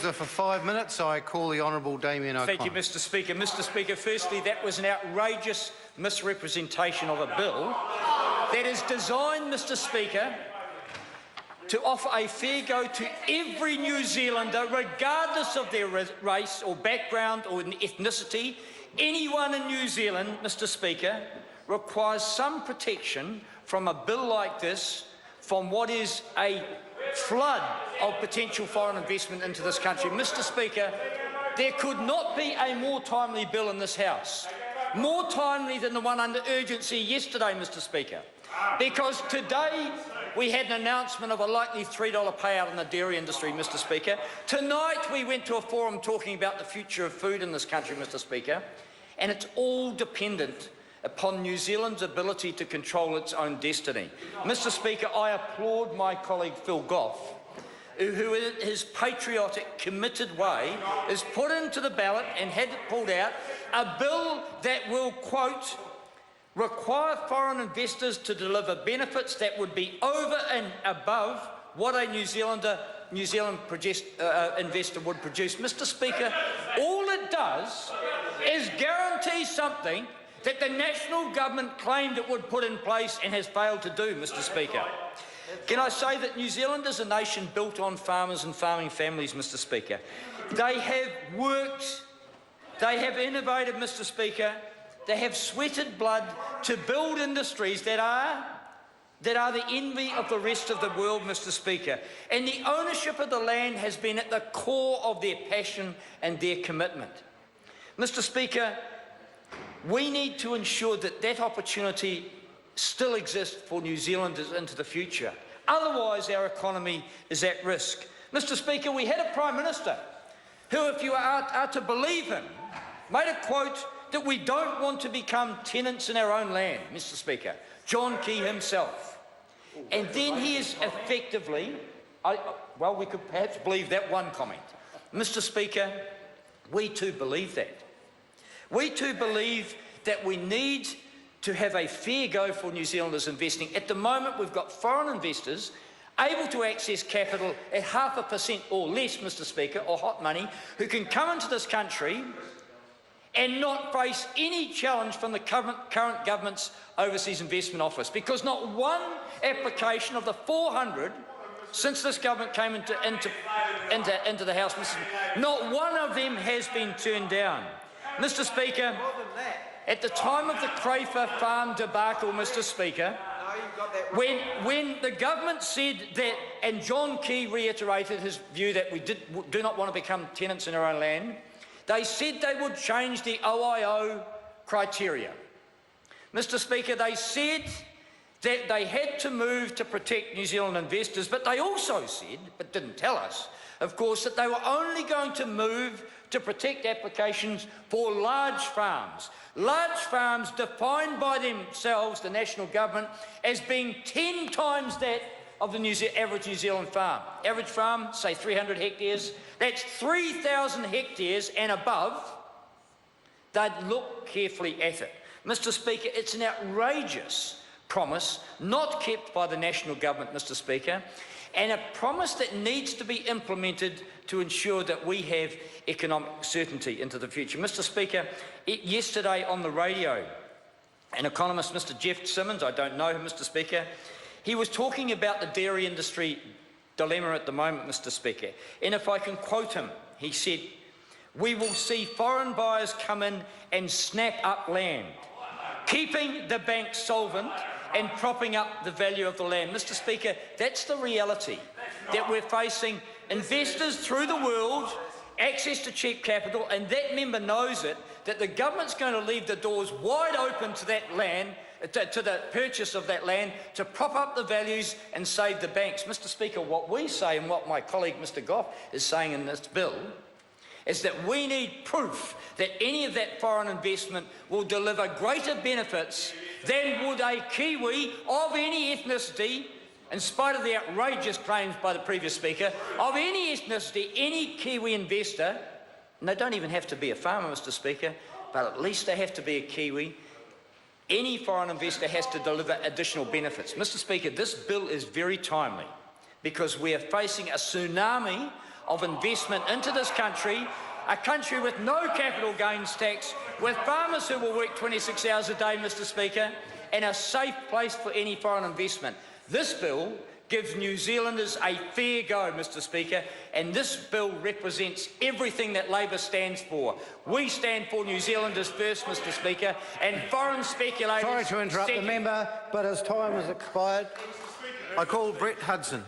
Member for 5 minutes. I call the Honourable Damien O'Connor. Thank you, Mr Speaker. Mr Speaker, firstly, that was an outrageous misrepresentation of a bill that is designed, Mr Speaker, to offer a fair go to every New Zealander, regardless of their race or background or ethnicity. Anyone in New Zealand, Mr Speaker, requires some protection from a bill like this, from what is a flood of potential foreign investment into this country. Mr Speaker, there could not be a more timely bill in this House, more timely than the one under urgency yesterday, Mr Speaker, because today we had an announcement of a likely $3 payout in the dairy industry, Mr Speaker. Tonight we went to a forum talking about the future of food in this country, Mr Speaker, and it's all dependent upon New Zealand's ability to control its own destiny. Mr Speaker, I applaud my colleague Phil Goff, who in his patriotic, committed way has put into the ballot and had it pulled out a bill that will, quote, require foreign investors to deliver benefits that would be over and above what a New Zealand investor would produce. Mr Speaker, all it does is guarantee something that the national government claimed it would put in place and has failed to do, Mr Speaker. Can I say that New Zealand is a nation built on farmers and farming families, Mr Speaker. They have worked, they have innovated, Mr Speaker, they have sweated blood to build industries that are the envy of the rest of the world, Mr Speaker. And the ownership of the land has been at the core of their passion and their commitment. Mr Speaker, we need to ensure that that opportunity still exists for New Zealanders into the future. Otherwise, our economy is at risk. Mr Speaker, we had a Prime Minister who, if you are to believe him, made a quote that we don't want to become tenants in our own land, Mr Speaker, John Key himself. And then he is effectively, well, we could perhaps believe that one comment. Mr Speaker, we too believe that. We too believe that we need to have a fair go for New Zealanders investing. At the moment, we've got foreign investors able to access capital at 0.5% or less, Mr Speaker, or hot money, who can come into this country and not face any challenge from the current government's Overseas Investment Office, because not one application of the 400 since this government came into the House, not one of them has been turned down. Mr Speaker, at the time of the Crayford Farm debacle, Mr Speaker, when the government said that, and John Key reiterated his view that we do not want to become tenants in our own land, they said they would change the OIO criteria. Mr Speaker, they said that they had to move to protect New Zealand investors, but they also said, but didn't tell us, of course, that they were only going to move to protect applications for large farms. Large farms defined by themselves, the national government, as being 10 times that of the average New Zealand farm. Average farm, say 300 hectares, that's 3,000 hectares and above. They'd look carefully at it. Mr Speaker, it's an outrageous promise not kept by the national government, Mr Speaker, and a promise that needs to be implemented to ensure that we have economic certainty into the future. Mr Speaker, yesterday on the radio, an economist, Mr Jeff Simmons, I don't know him, Mr Speaker, he was talking about the dairy industry dilemma at the moment, Mr Speaker, and if I can quote him, he said, "We will see foreign buyers come in and snap up land, keeping the banks solvent and propping up the value of the land." Mr Speaker, that's the reality that we're facing. Investors through the world, access to cheap capital, and that member knows it, that the government's going to leave the doors wide open to that land, to the purchase of that land, to prop up the values and save the banks. Mr Speaker, what we say and what my colleague Mr Goff is saying in this bill is that we need proof that any of that foreign investment will deliver greater benefits than would a Kiwi of any ethnicity, in spite of the outrageous claims by the previous speaker, of any ethnicity, any Kiwi investor, and they don't even have to be a farmer, Mr Speaker, but at least they have to be a Kiwi. Any foreign investor has to deliver additional benefits. Mr Speaker, this bill is very timely because we are facing a tsunami of investment into this country, a country with no capital gains tax, with farmers who will work 26 hours a day, Mr Speaker, and a safe place for any foreign investment. This bill gives New Zealanders a fair go, Mr Speaker, and this bill represents everything that Labor stands for. We stand for New Zealanders first, Mr Speaker, and foreign speculators... Sorry to interrupt the member, but his time has expired. I call Brett Hudson.